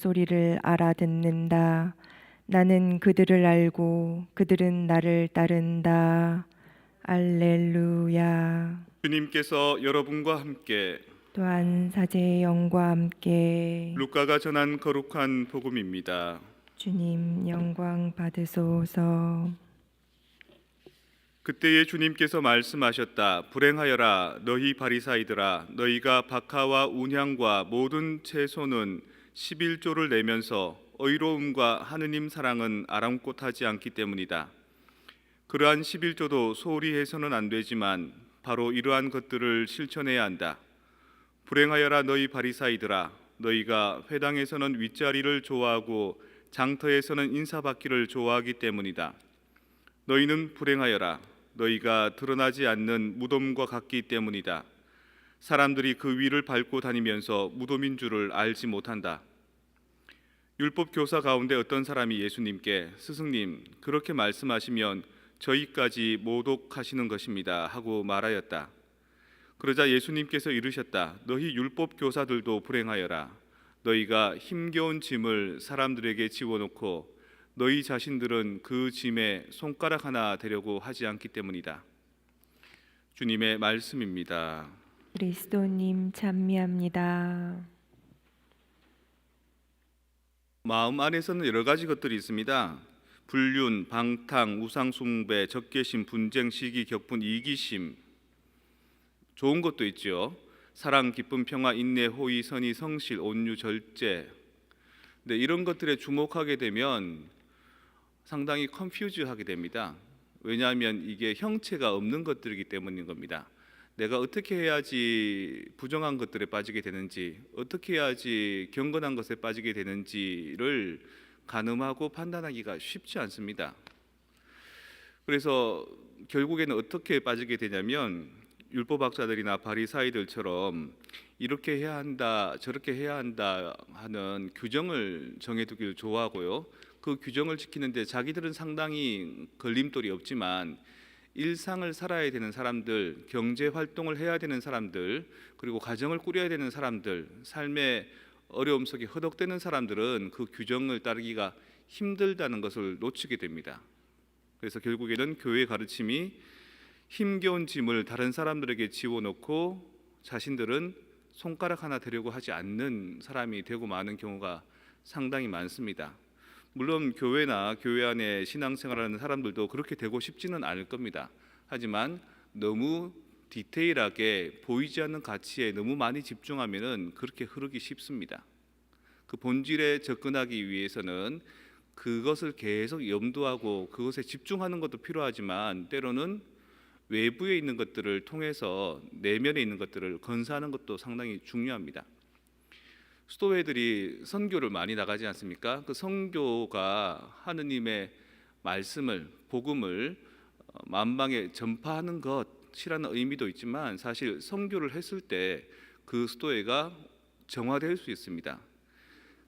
목소리를 알아듣는다. 나는 그들을 알고 그들은 나를 따른다. 알렐루야. 주님께서 여러분과 함께 또한 사제의 영과 함께 루카가 전한 거룩한 복음입니다. 주님 영광 받으소서. 그때에 주님께서 말씀하셨다. 불행하여라 너희 바리사이들아, 너희가 박하와 운향과 모든 채소는 11조를 내면서 의로움과 하느님 사랑은 아랑곳하지 않기 때문이다. 그러한 11조도 소홀히 해서는 안 되지만 바로 이러한 것들을 실천해야 한다. 불행하여라 너희 바리사이들아, 너희가 회당에서는 윗자리를 좋아하고 장터에서는 인사받기를 좋아하기 때문이다. 너희는 불행하여라, 너희가 드러나지 않는 무덤과 같기 때문이다. 사람들이 그 위를 밟고 다니면서 무덤인 줄을 알지 못한다. 율법 교사 가운데 어떤 사람이 예수님께 스승님, 그렇게 말씀하시면 저희까지 모독하시는 것입니다 하고 말하였다. 그러자 예수님께서 이르셨다. 너희 율법 교사들도 불행하여라. 너희가 힘겨운 짐을 사람들에게 지워놓고 너희 자신들은 그 짐에 손가락 하나 대려고 하지 않기 때문이다. 주님의 말씀입니다. 그리스도님 찬미합니다. 마음 안에서는 여러 가지 것들이 있습니다. 불륜, 방탕, 우상숭배, 적개심, 분쟁, 시기, 격분, 이기심. 좋은 것도 있죠. 사랑, 기쁨, 평화, 인내, 호의, 선의, 성실, 온유, 절제. 근데 이런 것들에 주목하게 되면 상당히 컨퓨즈하게 됩니다. 왜냐하면 이게 형체가 없는 것들이기 때문인 겁니다. 내가 어떻게 해야지 부정한 것들에 빠지게 되는지, 어떻게 해야지 경건한 것에 빠지게 되는지를 가늠하고 판단하기가 쉽지 않습니다. 그래서 결국에는 어떻게 빠지게 되냐면 율법학자들이나 바리사이들처럼 이렇게 해야 한다, 저렇게 해야 한다 하는 규정을 정해두기를 좋아하고요. 그 규정을 지키는데 자기들은 상당히 걸림돌이 없지만 일상을 살아야 되는 사람들, 경제 활동을 해야 되는 사람들, 그리고 가정을 꾸려야 되는 사람들, 삶의 어려움 속에 허덕대는 사람들은 그 규정을 따르기가 힘들다는 것을 놓치게 됩니다. 그래서 결국에는 교회의 가르침이 힘겨운 짐을 다른 사람들에게 지워놓고 자신들은 손가락 하나 대려고 하지 않는 사람이 되고 마는 경우가 상당히 많습니다. 물론 교회나 교회 안에 신앙생활하는 사람들도 그렇게 되고 싶지는 않을 겁니다. 하지만 너무 디테일하게 보이지 않는 가치에 너무 많이 집중하면은 그렇게 흐르기 쉽습니다. 그 본질에 접근하기 위해서는 그것을 계속 염두하고 그것에 집중하는 것도 필요하지만 때로는 외부에 있는 것들을 통해서 내면에 있는 것들을 건사하는 것도 상당히 중요합니다. 스토웨들이 선교를 많이 나가지 않습니까? 그 선교가 하느님의 말씀을, 복음을 만방에 전파하는 것이라는 의미도 있지만 사실 선교를 했을 때 그 스토웨가 정화될 수 있습니다.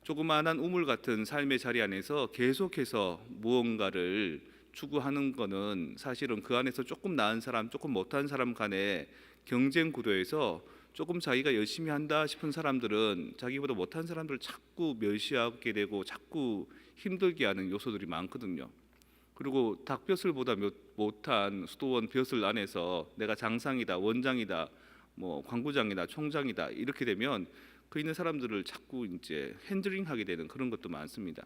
조그마한 우물 같은 삶의 자리 안에서 계속해서 무언가를 추구하는 것은 사실은 그 안에서 조금 나은 사람, 조금 못한 사람 간의 경쟁 구도에서 조금 자기가 열심히 한다 싶은 사람들은 자기보다 못한 사람들을 자꾸 멸시하게 되고 자꾸 힘들게 하는 요소들이 많거든요. 그리고 닭벼슬보다 못한 수도원 벼슬 안에서 내가 장상이다, 원장이다, 뭐 광부장이다, 총장이다 이렇게 되면 그 있는 사람들을 자꾸 이제 핸들링하게 되는 그런 것도 많습니다.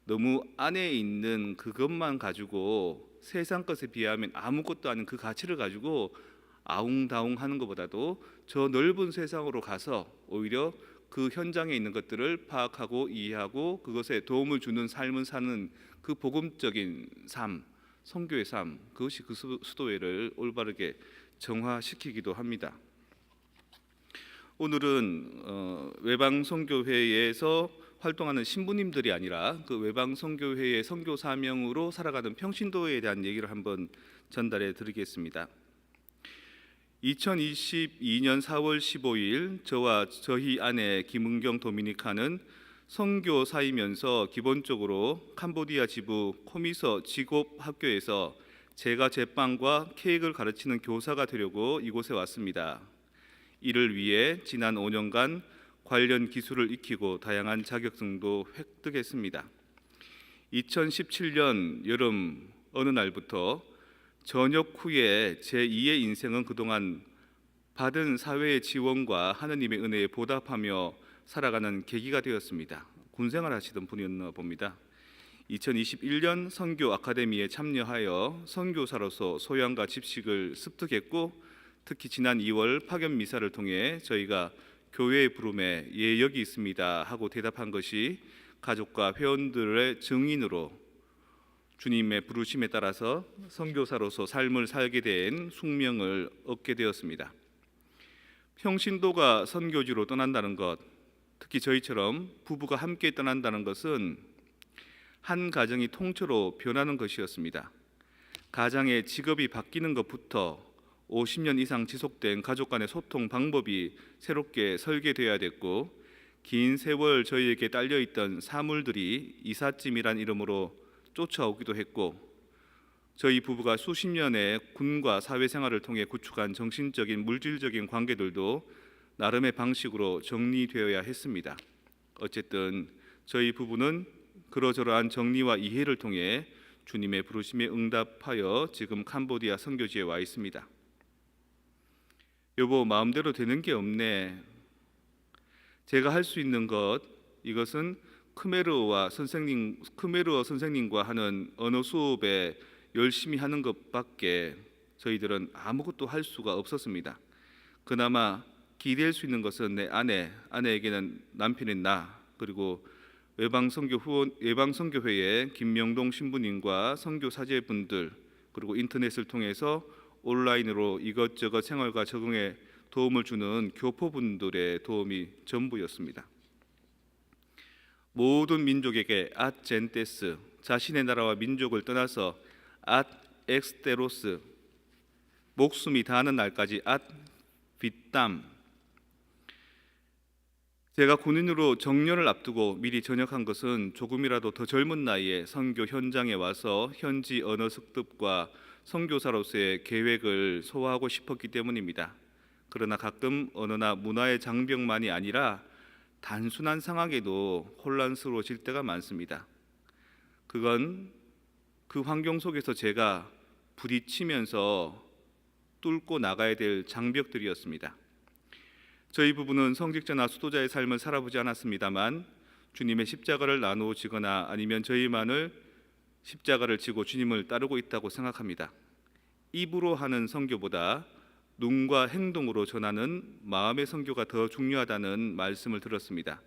너무 안에 있는 그것만 가지고 세상 것에 비하면 아무것도 아닌 그 가치를 가지고 아웅다웅하는 것보다도 저 넓은 세상으로 가서 오히려 그 현장에 있는 것들을 파악하고 이해하고 그것에 도움을 주는 삶을 사는 그 복음적인 삶, 선교의 삶, 그것이 그 수도회를 올바르게 정화시키기도 합니다. 오늘은 외방선교회에서 활동하는 신부님들이 아니라 그 외방선교회의 선교 사명으로 살아가는 평신도에 대한 얘기를 한번 전달해 드리겠습니다. 2022년 4월 15일 저와 저희 아내 김은경 도미니카는 선교사이면서 기본적으로 캄보디아 지부 코미서 직업 학교에서 제가 제빵과 케이크를 가르치는 교사가 되려고 이곳에 왔습니다. 이를 위해 지난 5년간 관련 기술을 익히고 다양한 자격증도 획득했습니다. 2017년 여름 어느 날부터 전역 후에 제2의 인생은 그동안 받은 사회의 지원과 하느님의 은혜에 보답하며 살아가는 계기가 되었습니다. 군생활 하시던 분이었나 봅니다. 2021년 선교 아카데미에 참여하여 선교사로서 소양과 집식을 습득했고, 특히 지난 2월 파견 미사를 통해 저희가 교회의 부름에 예 여기 있습니다 하고 대답한 것이 가족과 회원들의 증인으로 주님의 부르심에 따라서 선교사로서 삶을 살게 된 숙명을 얻게 되었습니다. 평신도가 선교지로 떠난다는 것, 특히 저희처럼 부부가 함께 떠난다는 것은 한 가정이 통째로 변하는 것이었습니다. 가장의 직업이 바뀌는 것부터 50년 이상 지속된 가족 간의 소통 방법이 새롭게 설계되어야 됐고, 긴 세월 저희에게 딸려있던 사물들이 이삿짐이란 이름으로 쫓아오기도 했고, 저희 부부가 수십 년의 군과 사회생활을 통해 구축한 정신적인 물질적인 관계들도 나름의 방식으로 정리되어야 했습니다. 어쨌든 저희 부부는 그러저러한 정리와 이해를 통해 주님의 부르심에 응답하여 지금 캄보디아 선교지에 와 있습니다. 여보, 마음대로 되는 게 없네. 제가 할 수 있는 것, 이것은 크메르어 선생님과 하는 언어 수업에 열심히 하는 것밖에 저희들은 아무것도 할 수가 없었습니다. 그나마 기댈 수 있는 것은 내 아내에게는 남편인 나, 그리고 외방선교회의 김명동 신부님과 선교 사제분들, 그리고 인터넷을 통해서 온라인으로 이것저것 생활과 적응에 도움을 주는 교포분들의 도움이 전부였습니다. 모든 민족에게 앗 젠테스, 자신의 나라와 민족을 떠나서 앗 엑스테로스, 목숨이 다하는 날까지 앗 빗담. 제가 군인으로 정년을 앞두고 미리 전역한 것은 조금이라도 더 젊은 나이에 선교 현장에 와서 현지 언어 습득과 선교사로서의 계획을 소화하고 싶었기 때문입니다. 그러나 가끔 언어나 문화의 장벽만이 아니라 단순한 상황에도 혼란스러워질 때가 많습니다. 그건 그 환경 속에서 제가 부딪히면서 뚫고 나가야 될 장벽들이었습니다. 저희 부부는 성직자나 수도자의 삶을 살아보지 않았습니다만 주님의 십자가를 나누어 지거나 아니면 저희만을 십자가를 지고 주님을 따르고 있다고 생각합니다. 입으로 하는 선교보다 눈과 행동으로 전하는 마음의 선교가 더 중요하다는 말씀을 들었습니다.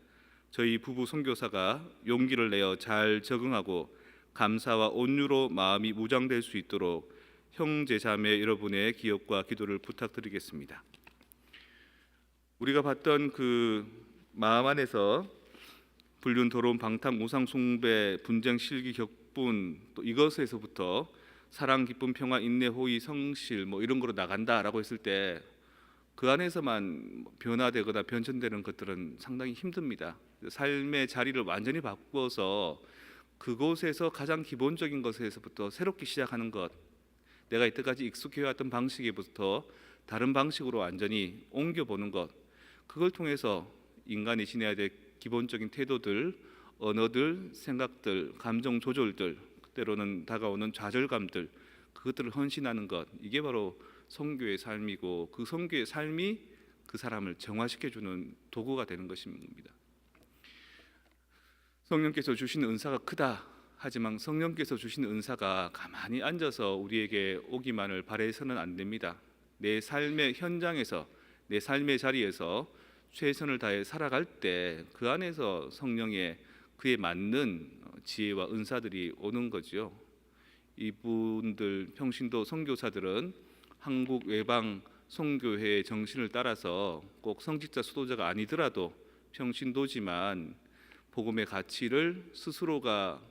저희 부부 선교사가 용기를 내어 잘 적응하고 감사와 온유로 마음이 무장될 수 있도록 형제 자매 여러분의 기억과 기도를 부탁드리겠습니다. 우리가 봤던 그 마음 안에서 불륜, 더러운 방탕, 우상 숭배, 분쟁, 실기, 격분, 또 이것에서부터 사랑, 기쁨, 평화, 인내, 호의, 성실 이런 거로 나간다라고 했을 때 그 안에서만 변화되거나 변천되는 것들은 상당히 힘듭니다. 삶의 자리를 완전히 바꾸어서 그곳에서 가장 기본적인 것에서부터 새롭게 시작하는 것, 내가 이때까지 익숙해왔던 방식에부터 다른 방식으로 완전히 옮겨보는 것, 그걸 통해서 인간이 지내야 될 기본적인 태도들, 언어들, 생각들, 감정 조절들, 때로는 다가오는 좌절감들, 그것들을 헌신하는 것, 이게 바로 선교의 삶이고 그 선교의 삶이 그 사람을 정화시켜주는 도구가 되는 것입니다. 성령께서 주신 은사가 크다 하지만 성령께서 주신 은사가 가만히 앉아서 우리에게 오기만을 바라서는 안 됩니다. 내 삶의 현장에서, 내 삶의 자리에서 최선을 다해 살아갈 때 그 안에서 성령의 그에 맞는 지혜와 은사들이 오는 거죠. 이분들 평신도 선교사들은 한국 외방 선교회의 정신을 따라서 꼭 성직자 수도자가 아니더라도 평신도지만 복음의 가치를 스스로가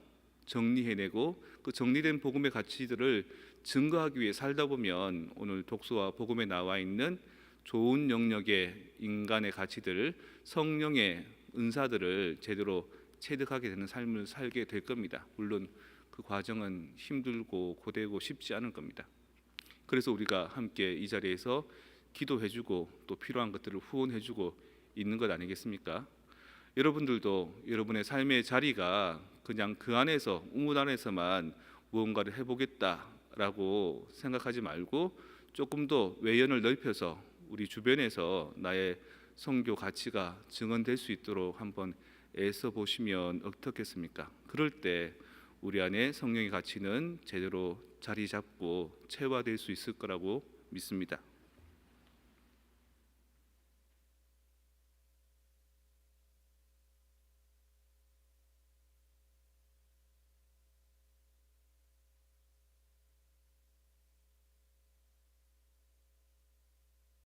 정리해내고 그 정리된 복음의 가치들을 증거하기 위해 살다 보면 오늘 독서와 복음에 나와 있는 좋은 영역의 인간의 가치들, 성령의 은사들을 제대로 체득하게 되는 삶을 살게 될 겁니다. 물론 그 과정은 힘들고 고되고 쉽지 않을 겁니다. 그래서 우리가 함께 이 자리에서 기도해주고 또 필요한 것들을 후원해주고 있는 것 아니겠습니까? 여러분들도 여러분의 삶의 자리가 그냥 그 안에서 우물 안에서만 무언가를 해보겠다라고 생각하지 말고 조금 더 외연을 넓혀서 우리 주변에서 나의 선교 가치가 증언될 수 있도록 한번 애써 보시면 어떻겠습니까? 그럴 때 우리 안에 성령의 가치는 제대로 자리 잡고 체화될 수 있을 거라고 믿습니다.